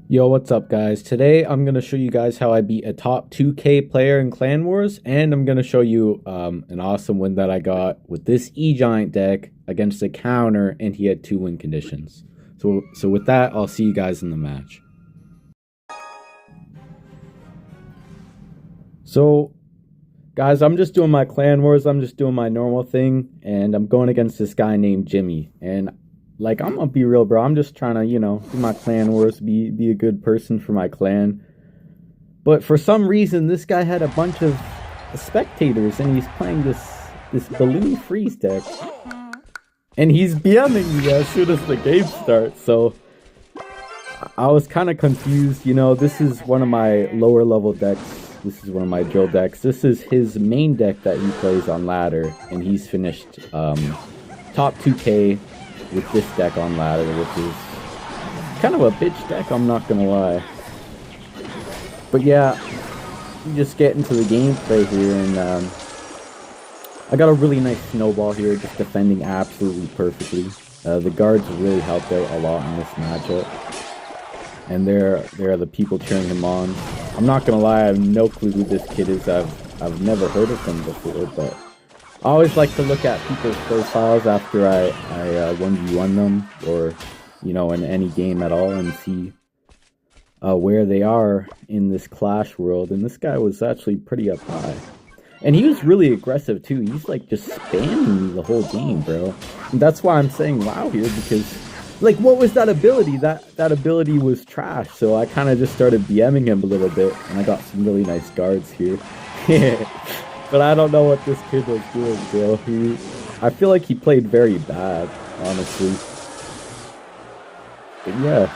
Yo, what's up, guys? Today I'm going to show you guys how I beat a top 2K player in Clan Wars, and I'm going to show you an awesome win that I got with this E-Giant deck against a counter, and he had 2 win conditions. So with that, I'll see you guys in the match. So, guys, I'm just doing my Clan Wars, I'm just doing my normal thing, and I'm going against this guy named Jimmy, and like, I'm gonna be real, bro. I'm just trying to, do my Clan Wars, be a good person for my clan. But for some reason, this guy had a bunch of spectators, and he's playing this balloon freeze deck, and he's BMing me as soon as the game starts. So I was kind of confused. This is one of my lower level decks. This is one of my drill decks. This is his main deck that he plays on ladder, and he's finished top 2K with this deck on ladder, which is kind of a bitch deck, I'm not gonna lie. But yeah, you just get into the gameplay here, and I got a really nice snowball here, just defending absolutely perfectly. The guards really helped out a lot in this matchup, and there are the people cheering him on. I'm not gonna lie, I have no clue who this kid is. I've never heard of him before, but I always like to look at people's profiles after I 1v1 them, or in any game at all, and see where they are in this Clash world. And this guy was actually pretty up high, and he was really aggressive too. He's like just spamming me the whole game, bro. And that's why I'm saying wow here, because like, what was that ability? That ability was trash. So I kind of just started BMing him a little bit, and I got some really nice guards here. But I don't know what this kid was doing, bro. I feel like he played very bad, honestly. But yeah,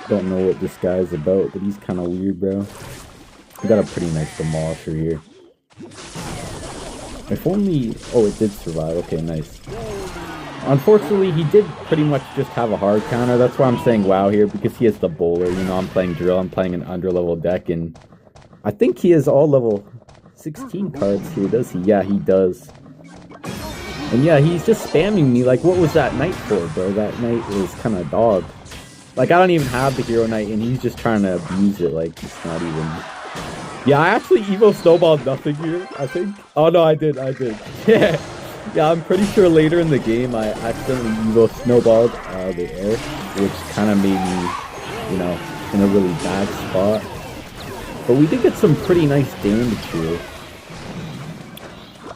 don't know what this guy's about, but he's kind of weird, bro. I got a pretty nice demolisher here. If only... Oh, it did survive. Okay, nice. Unfortunately, he did pretty much just have a hard counter. That's why I'm saying wow here, because he has the bowler. I'm playing drill. I'm playing an under-level deck, and I think he has all level 16 cards here, does he? Yeah, he does. And yeah, he's just spamming me. Like, what was that knight for, bro? That knight was kind of dog. Like, I don't even have the hero knight, and he's just trying to abuse it. Like, it's not even... Yeah, I actually Evo snowballed nothing here, I think. Oh, no, I did. Yeah. Yeah, I'm pretty sure later in the game, I accidentally Evo snowballed the air, which kind of made me, in a really bad spot. But we did get some pretty nice damage here.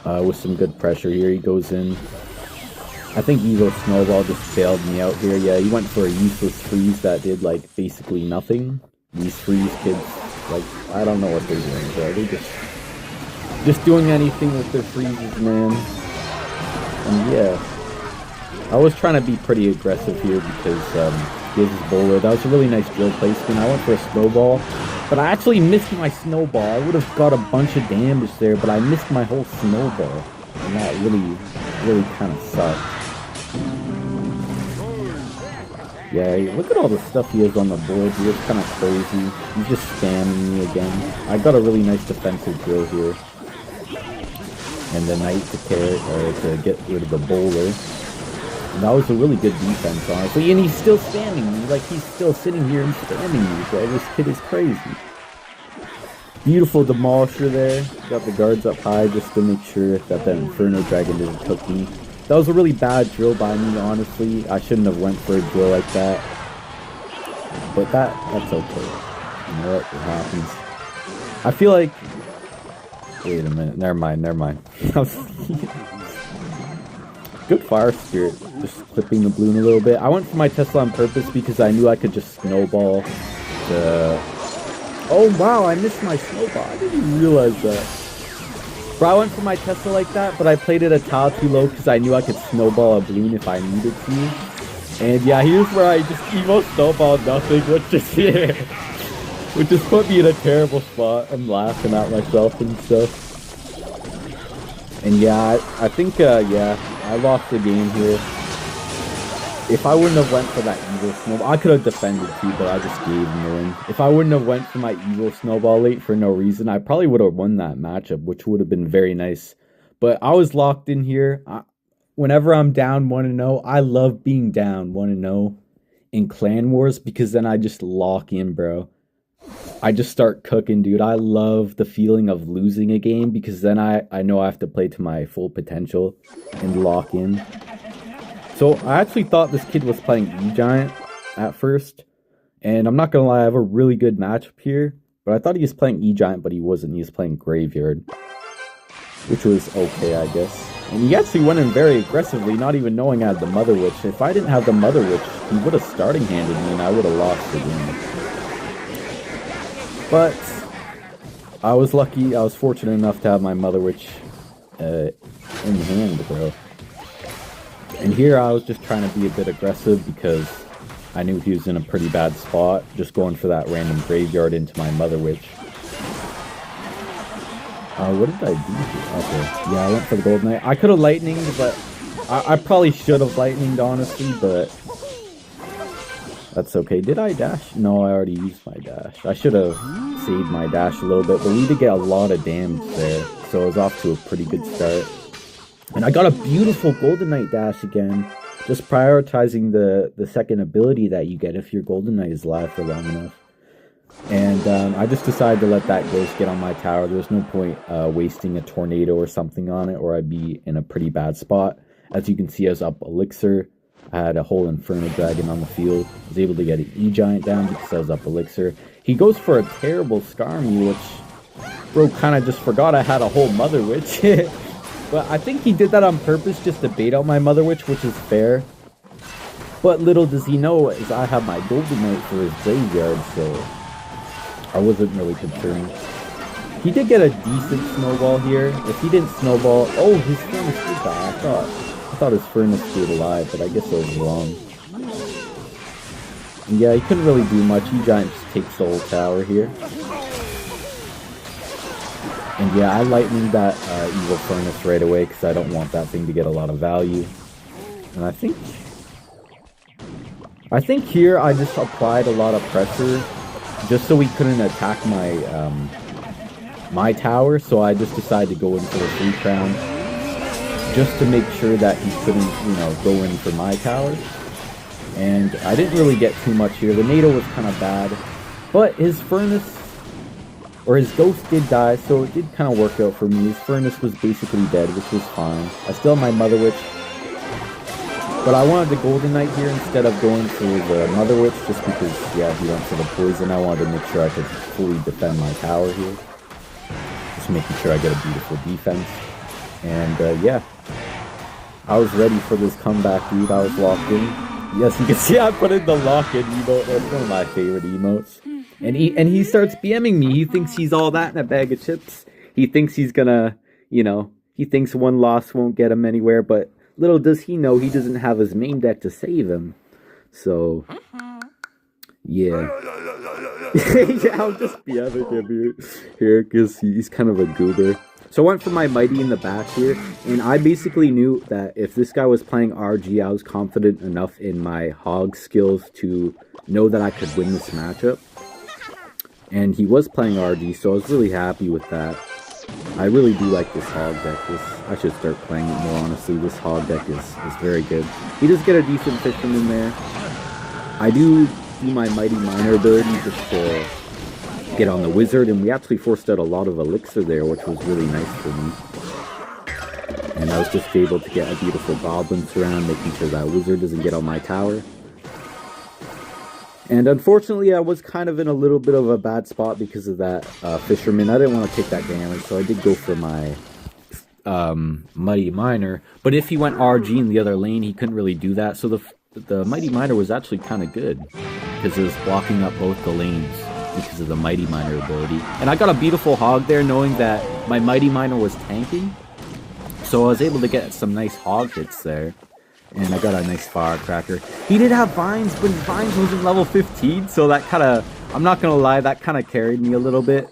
With some good pressure here. He goes in. I think Evo Snowball just failed me out here. Yeah, he went for a useless freeze that did, like, basically nothing. These freeze kids, like, I don't know what they're doing, bro. They're just doing anything with their freezes, man. And yeah, I was trying to be pretty aggressive here because he has his bowler. That was a really nice drill placement. I went for a snowball, but I actually missed my snowball. I would have got a bunch of damage there, but I missed my whole snowball. And that really kind of sucked. Yeah, look at all the stuff he has on the board here. It's kind of crazy. He's just spamming me again. I got a really nice defensive drill here. And the knight to get rid of the bowler. And that was a really good defense, honestly. And he's still spamming me. Like, he's still sitting here and spamming me, bro. This kid is crazy. Beautiful demolisher there. Got the guards up high just to make sure that Inferno Dragon didn't cook me. That was a really bad drill by me, honestly. I shouldn't have went for a drill like that. But that's okay. You know what? It happens. I feel like... Wait a minute. Never mind. Good Fire Spirit. Just clipping the balloon a little bit. I went for my Tesla on purpose because I knew I could just snowball the... Oh, wow. I missed my snowball. I didn't even realize that. Bro, I went for my Tesla like that, but I played it a tile too low because I knew I could snowball a balloon if I needed to. And yeah, here's where I just Evo snowballed nothing, which just put me in a terrible spot. I'm laughing at myself and stuff. And yeah, I think, yeah, I lost the game here. If I wouldn't have went for that Evo Snowball, I could have defended too, but I just gave him the win. If I wouldn't have went for my Evo Snowball late for no reason, I probably would have won that matchup, which would have been very nice. But I was locked in here. Whenever I'm down 1-0, I love being down 1-0. in Clan Wars because then I just lock in, bro. I just start cooking, dude. I love the feeling of losing a game because then I know I have to play to my full potential and lock in. So I actually thought this kid was playing E-Giant at first. And I'm not gonna lie, I have a really good matchup here. But I thought he was playing E-Giant, but he wasn't. He was playing Graveyard. Which was okay, I guess. And he actually went in very aggressively, not even knowing I had the Mother Witch. If I didn't have the Mother Witch, he would have starting handed me and I would have lost the game. But I was lucky, I was fortunate enough to have my Mother Witch in hand, bro. And here I was just trying to be a bit aggressive because I knew he was in a pretty bad spot, just going for that random Graveyard into my Mother Witch. What did I do here? Okay, yeah, I went for the Golden Knight. I could have Lightninged, but I probably should have Lightninged, honestly, but that's okay. Did I dash? No, I already used my dash. I should have saved my dash a little bit, but we did get a lot of damage there, so I was off to a pretty good start. And I got a beautiful Golden Knight dash again, just prioritizing the second ability that you get if your Golden Knight is live for long enough. And I just decided to let that Ghost get on my tower. There's no point wasting a Tornado or something on it, or I'd be in a pretty bad spot. As you can see, I was up Elixir. I had a whole Inferno Dragon on the field. I was able to get an E-Giant down because I was up Elixir. He goes for a terrible Skarmy, which, bro, kind of just forgot I had a whole Mother Witch. But I think he did that on purpose just to bait out my Mother Witch, which is fair. But little does he know is I have my Golden Knight for his Graveyard, so I wasn't really concerned. He did get a decent snowball here. If he didn't snowball... Oh, his Furnace did die. I thought his Furnace stayed alive, but I guess I was wrong. And yeah, he couldn't really do much. E-Giant just takes the whole tower here. And yeah, I Lightninged that Evil Furnace right away because I don't want that thing to get a lot of value. And I think here I just applied a lot of pressure just so he couldn't attack my my tower, so I just decided to go in for the 3 crown just to make sure that he couldn't, you know, go in for my tower. And I didn't really get too much here. The NATO was kind of bad, but his Furnace, or his Ghost did die, so it did kind of work out for me. His Furnace was basically dead, which was fine. I still have my Mother Witch, but I wanted the Golden Knight here instead of going for the Mother Witch, just because, yeah, he went for the poison. I wanted to make sure I could fully defend my tower here. Just making sure I get a beautiful defense. And, yeah. I was ready for this comeback, dude. I was locked in. Yes, you can see I put in the lock-in emote. That's one of my favorite emotes. And he starts BMing me. He thinks he's all that in a bag of chips. He thinks he's gonna, you know, he thinks one loss won't get him anywhere, but little does he know he doesn't have his main deck to save him. So, yeah. Yeah, I'll just BMing him here because he's kind of a goober. So I went for my Mighty in the back here, and I basically knew that if this guy was playing RG, I was confident enough in my Hog skills to know that I could win this matchup. And he was playing RG, so I was really happy with that. I really do like this Hog deck. I should start playing it more, honestly. This Hog deck is very good. He does get a decent Fisherman there. I do my Mighty Miner ability just to get on the Wizard, and we actually forced out a lot of Elixir there, which was really nice for me. And I was just able to get a beautiful Goblin Surround, making sure that Wizard doesn't get on my tower. And unfortunately, I was kind of in a little bit of a bad spot because of that Fisherman. I didn't want to take that damage, so I did go for my Mighty Miner. But if he went RG in the other lane, he couldn't really do that. So the Mighty Miner was actually kind of good because it was blocking up both the lanes because of the Mighty Miner ability. And I got a beautiful Hog there, knowing that my Mighty Miner was tanking. So I was able to get some nice Hog hits there. And I got a nice Firecracker. He did have Vines, but his Vines wasn't level 15, so that kind of, I'm not going to lie, that kind of carried me a little bit.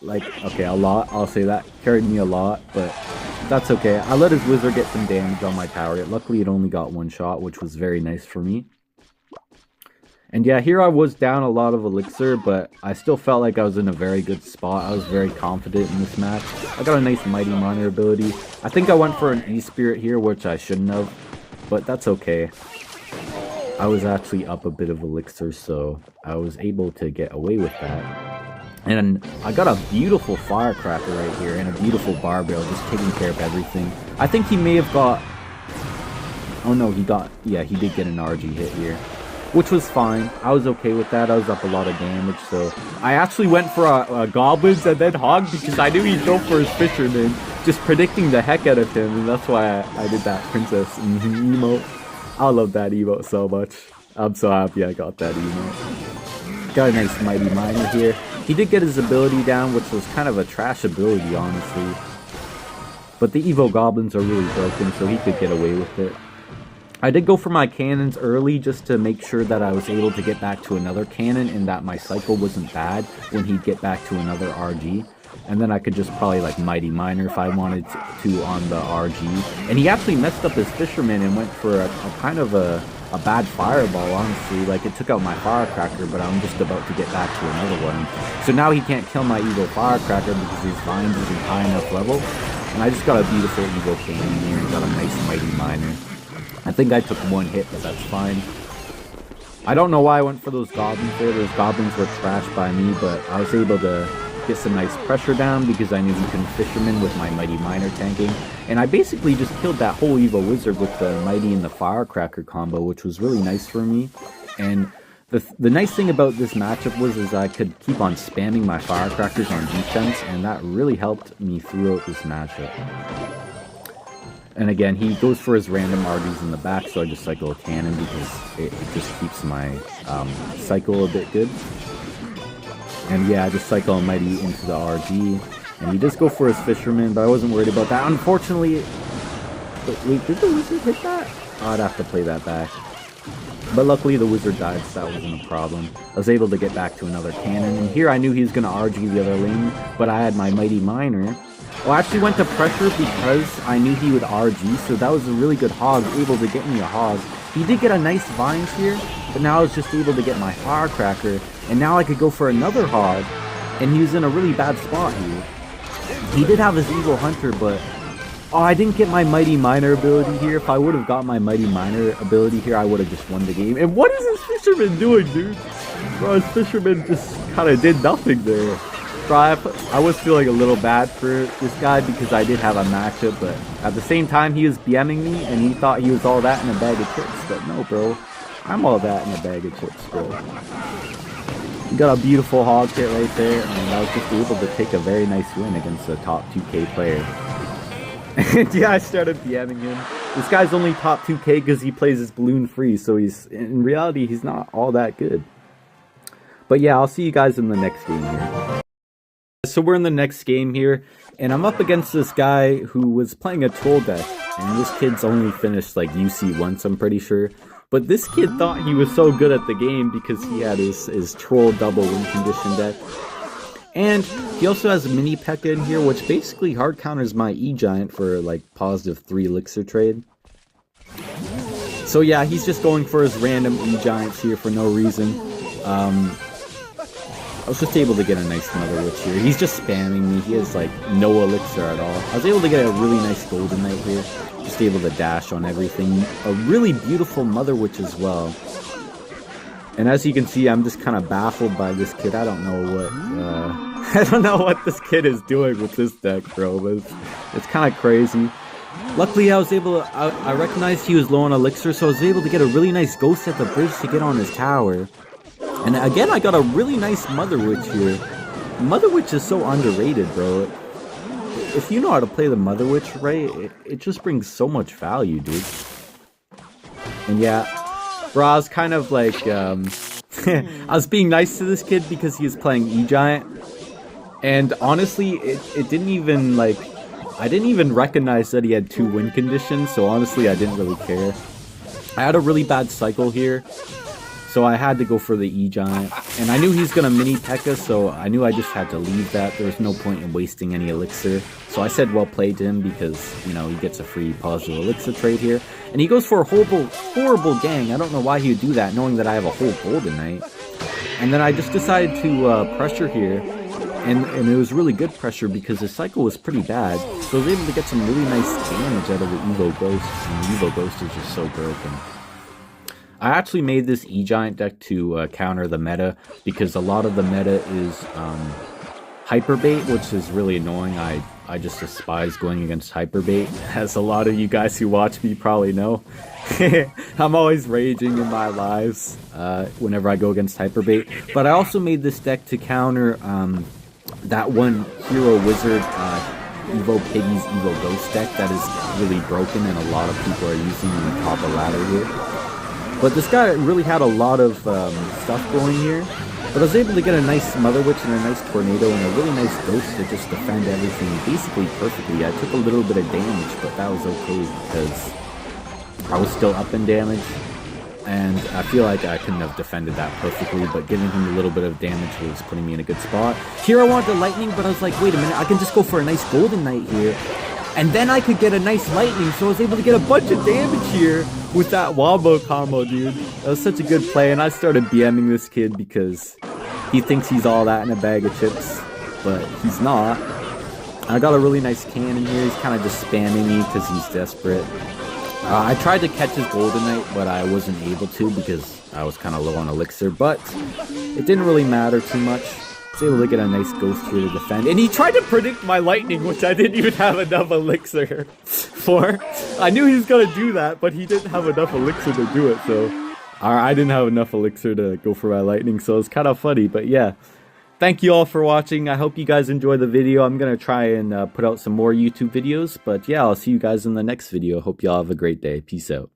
Like, okay, a lot, I'll say that. Carried me a lot, but that's okay. I let his Wizard get some damage on my tower. Luckily, it only got one shot, which was very nice for me. And yeah, here I was down a lot of Elixir, but I still felt like I was in a very good spot. I was very confident in this match. I got a nice Mighty Miner ability. I think I went for an E-Spirit here, which I shouldn't have, but that's okay. I was actually up a bit of elixir, so I was able to get away with that. And I got a beautiful firecracker right here and a beautiful barbell, just taking care of everything. I think he may have got... Oh no, yeah, he did get an RG hit here, which was fine. I was okay with that. I was up a lot of damage, so I actually went for a goblins and then hog because I knew he'd go for his fisherman, just predicting the heck out of him, and that's why I did that princess emote. I love that emote so much. I'm so happy I got that emote. Got a nice mighty miner here. He did get his ability down, which was kind of a trash ability, honestly. But the Evo goblins are really broken, so he could get away with it. I did go for my cannons early just to make sure that I was able to get back to another cannon and that my cycle wasn't bad when he'd get back to another RG. And then I could just probably like Mighty Miner if I wanted to on the RG. And he actually messed up his fisherman and went for a kind of a bad fireball, honestly. Like, it took out my firecracker, but I'm just about to get back to another one. So now he can't kill my Evo firecracker because his vines isn't high enough level. And I just got a beautiful Evo cannon here and got a nice Mighty Miner. I think I took one hit, but that's fine. I don't know why I went for those goblins there. Those goblins were trashed by me, but I was able to get some nice pressure down because I knew he couldn't fisherman with my Mighty Miner tanking. And I basically just killed that whole Evo Wizard with the Mighty and the Firecracker combo, which was really nice for me. And the nice thing about this matchup was I could keep on spamming my Firecrackers on defense, and that really helped me throughout this matchup. And again, he goes for his random RGs in the back, so I just cycle a cannon because it just keeps my cycle a bit good. And yeah, I just cycle a Mighty into the RG. And he does go for his Fisherman, but I wasn't worried about that. Unfortunately... Wait, did the Wizard hit that? Oh, I'd have to play that back. But luckily the Wizard died, so that wasn't a problem. I was able to get back to another cannon. And here I knew he was going to RG the other lane, but I had my Mighty Miner. Well, I actually went to pressure because I knew he would RG, so that was a really good hog, able to get me a hog. He did get a nice vines here, but now I was just able to get my Firecracker, and now I could go for another hog, and he was in a really bad spot here. He did have his Evo Hunter, but... Oh, I didn't get my Mighty Miner ability here. If I would have got my Mighty Miner ability here, I would have just won the game. And what is this Fisherman doing, dude? Bro, his Fisherman just kind of did nothing there. Bro, I was feeling a little bad for this guy because I did have a matchup, but at the same time, he was BMing me, and he thought he was all that in a bag of chips. But no, bro. I'm all that in a bag of chips, bro. You got a beautiful hog hit right there, and I was just able to take a very nice win against a top 2K player. And yeah, I started BMing him. This guy's only top 2K because he plays his balloon free, so in reality, he's not all that good. But yeah, I'll see you guys in the next game here. So we're in the next game here, and I'm up against this guy who was playing a troll deck, and this kid's only finished like UC once, I'm pretty sure. But this kid thought he was so good at the game because he had his troll double win condition deck. And he also has a mini P.E.K.K.A in here, which basically hard counters my E-Giant for like positive 3 elixir trade. So yeah, he's just going for his random E-Giants here for no reason. I was just able to get a nice Mother Witch here. He's just spamming me. He has like no elixir at all. I was able to get a really nice Golden Knight here. Just able to dash on everything. A really beautiful Mother Witch as well. And as you can see, I'm just kind of baffled by this kid. I don't know what this kid is doing with this deck, bro. But it's kind of crazy. Luckily, I was able to... I recognized he was low on elixir, so I was able to get a really nice Ghost at the bridge to get on his tower. And again, I got a really nice Mother Witch here. Mother Witch is so underrated, bro. If you know how to play the Mother Witch right, it just brings so much value, dude. And yeah, bro, I was kind of like, I was being nice to this kid because he was playing E-Giant. And honestly, it didn't even, like, I didn't even recognize that he had 2 win conditions, so honestly, I didn't really care. I had a really bad cycle here, so I had to go for the E-Giant. And I knew he was going to mini P.E.K.K.A, so I knew I just had to leave that. There was no point in wasting any elixir. So I said well played to him because, you know, he gets a free positive elixir trade here. And he goes for a horrible gang. I don't know why he would do that, knowing that I have a whole Golden Knight. And then I just decided to pressure here. And it was really good pressure because his cycle was pretty bad. So I was able to get some really nice damage out of the Evo Ghost. And the Evo Ghost is just so broken. I actually made this E-Giant deck to counter the meta, because a lot of the meta is Hyperbait, which is really annoying. I just despise going against Hyperbait, as a lot of you guys who watch me probably know. I'm always raging in my lives whenever I go against Hyperbait. But I also made this deck to counter that one Hero Wizard Evo Piggies Evo Ghost deck that is really broken and a lot of people are using in the top of ladder here. But this guy really had a lot of stuff going here. But I was able to get a nice Mother Witch and a nice Tornado and a really nice Ghost to just defend everything basically perfectly. I took a little bit of damage, but that was okay because I was still up in damage. And I feel like I couldn't have defended that perfectly, but giving him a little bit of damage was putting me in a good spot. Here I wanted the Lightning, but I was like, wait a minute, I can just go for a nice Golden Knight here. And then I could get a nice Lightning, so I was able to get a bunch of damage here with that Wombo combo, dude. That was such a good play, and I started BMing this kid because he thinks he's all that in a bag of chips, but he's not. I got a really nice cannon here. He's kind of just spamming me because he's desperate. I tried to catch his Golden Knight, but I wasn't able to because I was kind of low on elixir, but it didn't really matter too much. I was able to get a nice Ghost here to defend, and he tried to predict my Lightning, which I didn't even have enough elixir for. I knew he was going to do that, but he didn't have enough elixir to do it, so I didn't have enough elixir to go for my Lightning, so it's kind of funny, but yeah. Thank you all for watching. I hope you guys enjoyed the video. I'm going to try and put out some more YouTube videos. But yeah, I'll see you guys in the next video. Hope y'all have a great day. Peace out.